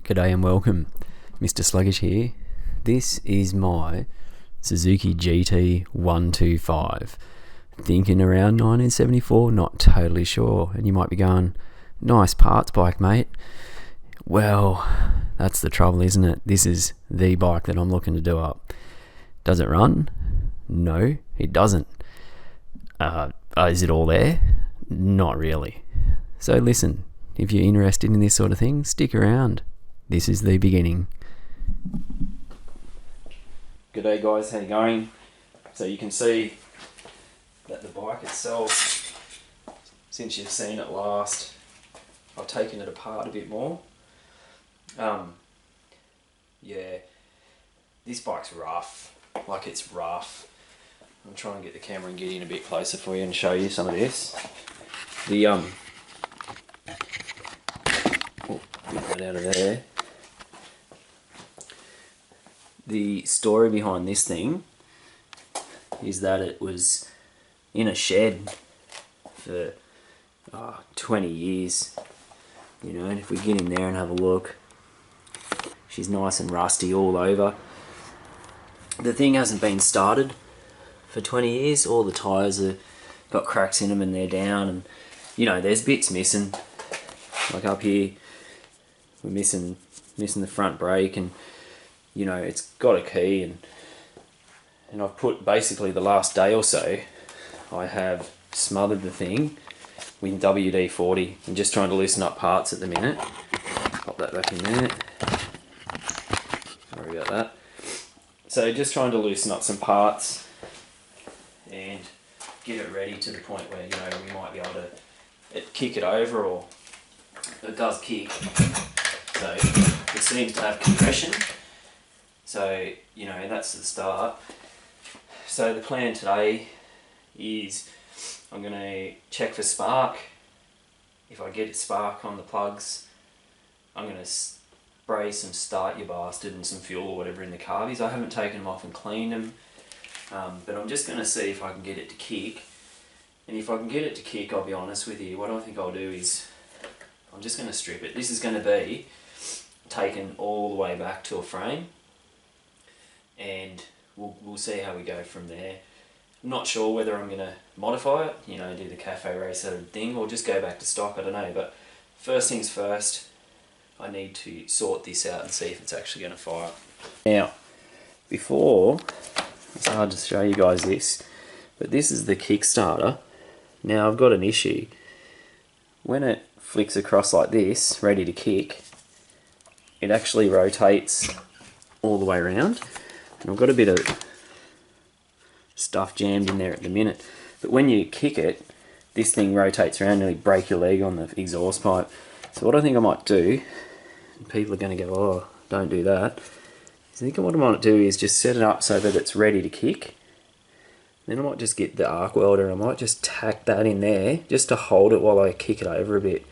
G'day and welcome, Mr. Sluggish here. This is my Suzuki GT 125. Thinking around 1974, not totally sure. And you might be going, nice parts bike, mate. Well, that's the trouble, isn't it? This is the bike that I'm looking to do up. Does it run? No, it doesn't. Is it all there? Not really. So listen, if you're interested in this sort of thing, stick around. This is the beginning. G'day guys, how you going? So you can see that the bike itself, since you've seen it last, I've taken it apart a bit more. Yeah, this bike's rough, like it's rough. I'm trying to get the camera and get in a bit closer for you and show you some of this. The get that out of there. The story behind this thing is that it was in a shed for 20 years, you know, and if we get in there and have a look, she's nice and rusty all over. The thing hasn't been started for 20 years, all the tyres have got cracks in them and they're down, and you know, there's bits missing, like up here, we're missing the front brake, and you know, it's got a key, and I've put basically the last day or so, I have smothered the thing with WD-40 and just trying to loosen up parts at the minute. Pop that back in there. Sorry about that. So just trying to loosen up some parts and get it ready to the point where, you know, we might be able to kick it over, or it does kick. So it seems to have compression. So, you know, that's the start. So the plan today is I'm going to check for spark. If I get spark on the plugs, I'm going to spray some Start Your Bastard and some fuel or whatever in the carbies. I haven't taken them off and cleaned them, but I'm just going to see if I can get it to kick. And if I can get it to kick, I'll be honest with you, what I think I'll do is I'm just going to strip it. This is going to be taken all the way back to a frame, and we'll see how we go from there. I'm not sure whether I'm going to modify it, you know, do the cafe race sort of thing, or just go back to stock, I don't know. But first things first, I need to sort this out and see if it's actually going to fire. Now, before, it's hard to show you guys this, but this is the Kickstarter. Now I've got an issue. When it flicks across like this, ready to kick, it actually rotates all the way around. And I've got a bit of stuff jammed in there at the minute. But when you kick it, this thing rotates around and nearly break your leg on the exhaust pipe. So what I think I might do, and people are going to go, oh, don't do that. I think what I might do is just set it up so that it's ready to kick. Then I might just get the arc welder, I might just tack that in there just to hold it while I kick it over a bit.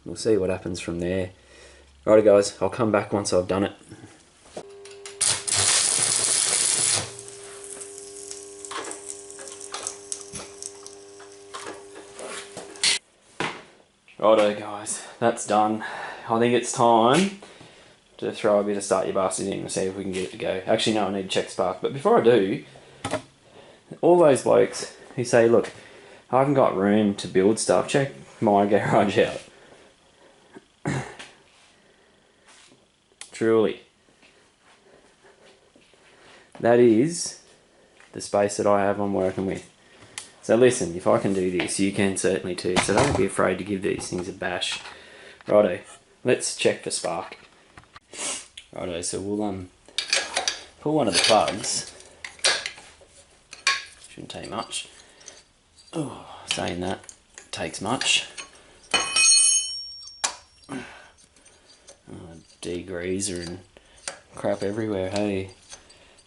We'll see what happens from there. Alright guys, I'll come back once I've done it. Righto guys, that's done. I think it's time to throw a bit of Start Your Bastard in and see if we can get it to go. Actually no, I need to check spark, but before I do, all those blokes who say, look, I haven't got room to build stuff, check my garage out. Truly. That is the space that I have I'm working with. So listen, if I can do this, you can certainly too. So don't be afraid to give these things a bash. Righto, let's check for spark. Righto, so we'll pull one of the plugs. Shouldn't take much. Oh, saying that takes much. Degreaser and crap everywhere, hey.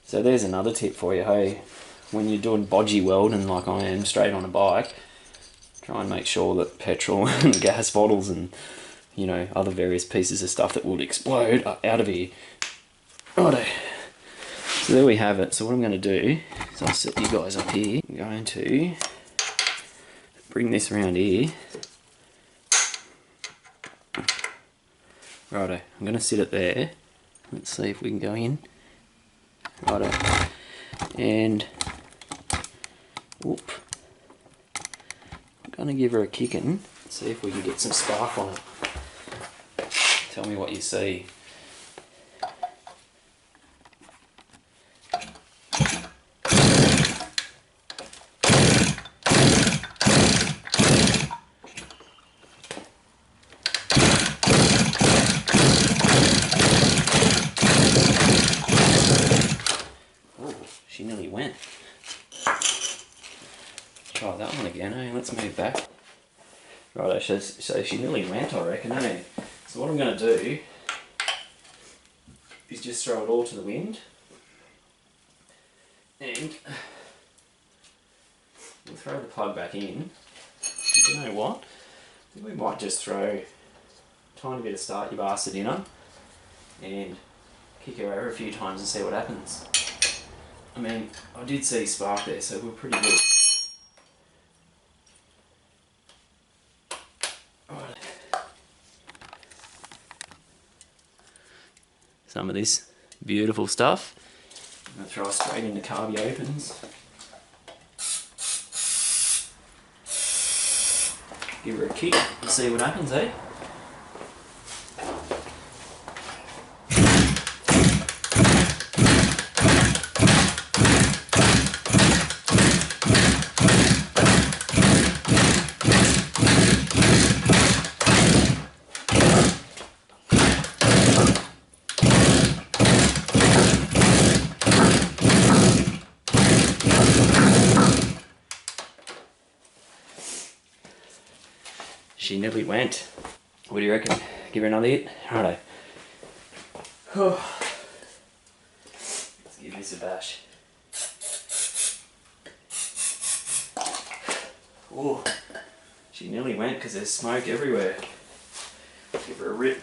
So there's another tip for you, hey. When you're doing bodgy welding like I am straight on a bike, try and make sure that petrol and gas bottles and, you know, other various pieces of stuff that would explode are out of here. Righto. So there we have it. So what I'm going to do is I'll set you guys up here. I'm going to bring this around here Righto, I'm going to sit it there. Let's see if we can go in. Righto. And, whoop. I'm going to give her a kicking. See if we can get some spark on it. Tell me what you see. She nearly went. Try that one again, eh? Let's move back. Right, so she nearly went, I reckon, eh? So what I'm going to do is just throw it all to the wind. And we'll throw the plug back in. And you know what? I think we might just throw a tiny bit of start your bastard in her and kick her over a few times and see what happens. I mean, I did see spark there, so we're pretty good. Right. Some of this beautiful stuff. I'm going to throw it straight into carby opens. Give her a kick and see what happens, eh? She nearly went. What do you reckon? Give her another hit? Righto. Let's give this a bash. Oh, she nearly went because there's smoke everywhere. Give her a rip.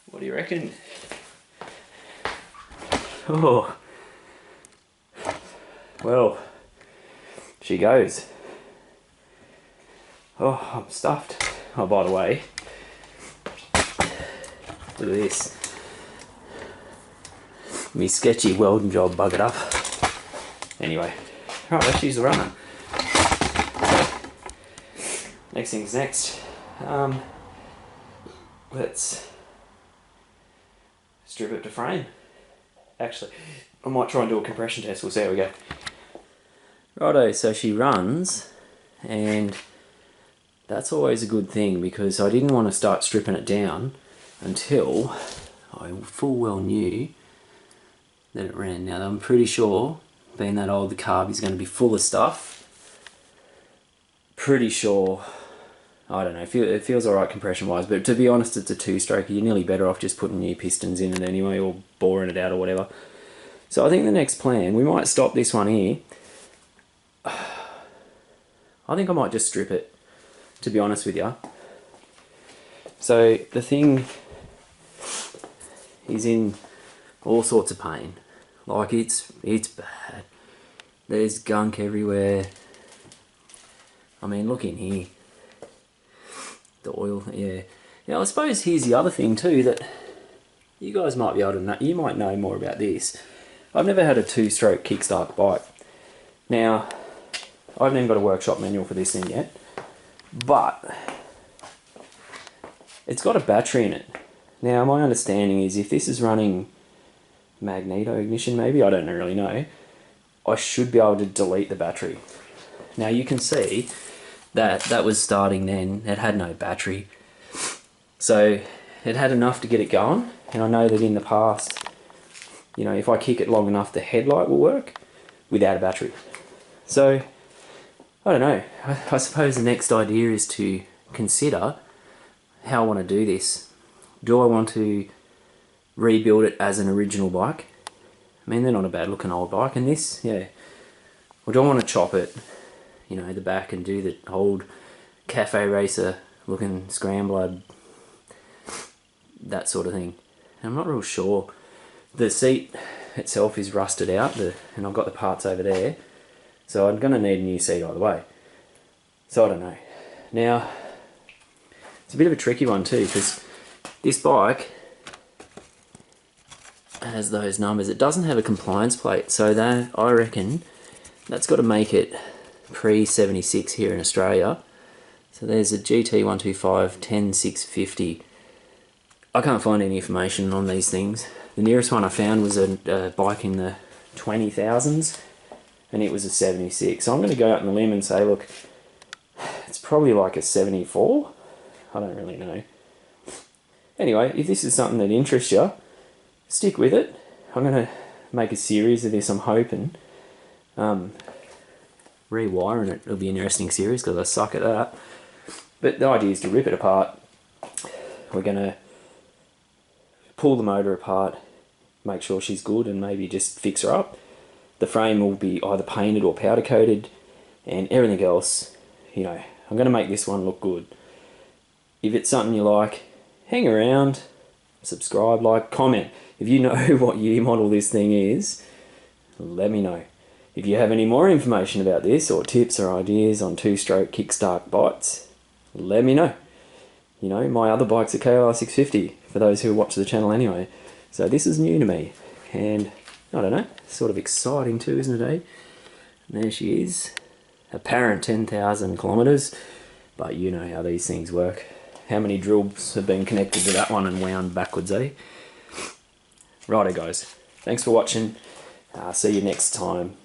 What do you reckon? Oh, well, she goes. Oh, I'm stuffed. Oh, by the way, look at this. Me sketchy welding job buggered up. Anyway, right, let's use the runner. Next thing's next. Let's strip it to frame. Actually, I might try and do a compression test. We'll see how we go. Righto, so she runs, and that's always a good thing because I didn't want to start stripping it down until I full well knew that it ran. Now I'm pretty sure, being that old, the carb is going to be full of stuff. Pretty sure, I don't know, it feels alright compression wise, but to be honest, it's a two-stroker. You're nearly better off just putting new pistons in it anyway, or boring it out or whatever. So I think the next plan, we might stop this one here. I think I might just strip it, to be honest with you. So the thing is in all sorts of pain. Like it's bad. There's gunk everywhere. I mean, look in here. The oil, yeah. Now I suppose here's the other thing too, that you guys might be able to know, you might know more about this. I've never had a two-stroke kickstart bike. Now, I haven't even got a workshop manual for this thing yet, but it's got a battery in it. Now, my understanding is if this is running magneto ignition, maybe, I don't really know, I should be able to delete the battery. Now, you can see that that was starting then, it had no battery. So, it had enough to get it going, and I know that in the past, you know, if I kick it long enough, the headlight will work without a battery. So, I don't know. I suppose the next idea is to consider how I want to do this. Do I want to rebuild it as an original bike? I mean, they're not a bad looking old bike, and this, yeah. Or do I want to chop it, you know, the back, and do the old cafe racer looking scrambler, that sort of thing? And I'm not real sure. The seat itself is rusted out, and I've got the parts over there, so I'm going to need a new seat either way. So I don't know. Now, it's a bit of a tricky one too, because this bike has those numbers. It doesn't have a compliance plate, so that, I reckon that's got to make it pre-76 here in Australia. So there's a GT 125 10650. I can't find any information on these things. The nearest one I found was a bike in the 20,000s, and it was a 76. So I'm going to go out on the limb and say, look, it's probably like a 74. I don't really know. Anyway, if this is something that interests you, stick with it. I'm going to make a series of this, I'm hoping. Rewiring it will be an interesting series because I suck at that. But the idea is to rip it apart. We're going to pull the motor apart, make sure she's good, and maybe just fix her up. The frame will be either painted or powder coated, and everything else, you know, I'm going to make this one look good. If it's something you like, hang around, subscribe, like, comment. If you know what year model this thing is, let me know. If you have any more information about this, or tips or ideas on two-stroke kickstart bikes, let me know. You know, my other bike's a KLR 650, for those who watch the channel anyway. So this is new to me, and I don't know, sort of exciting too, isn't it, eh? And there she is, apparent 10,000 kilometres, but you know how these things work. How many drills have been connected to that one and wound backwards, eh? Righto guys, thanks for watching. See you next time.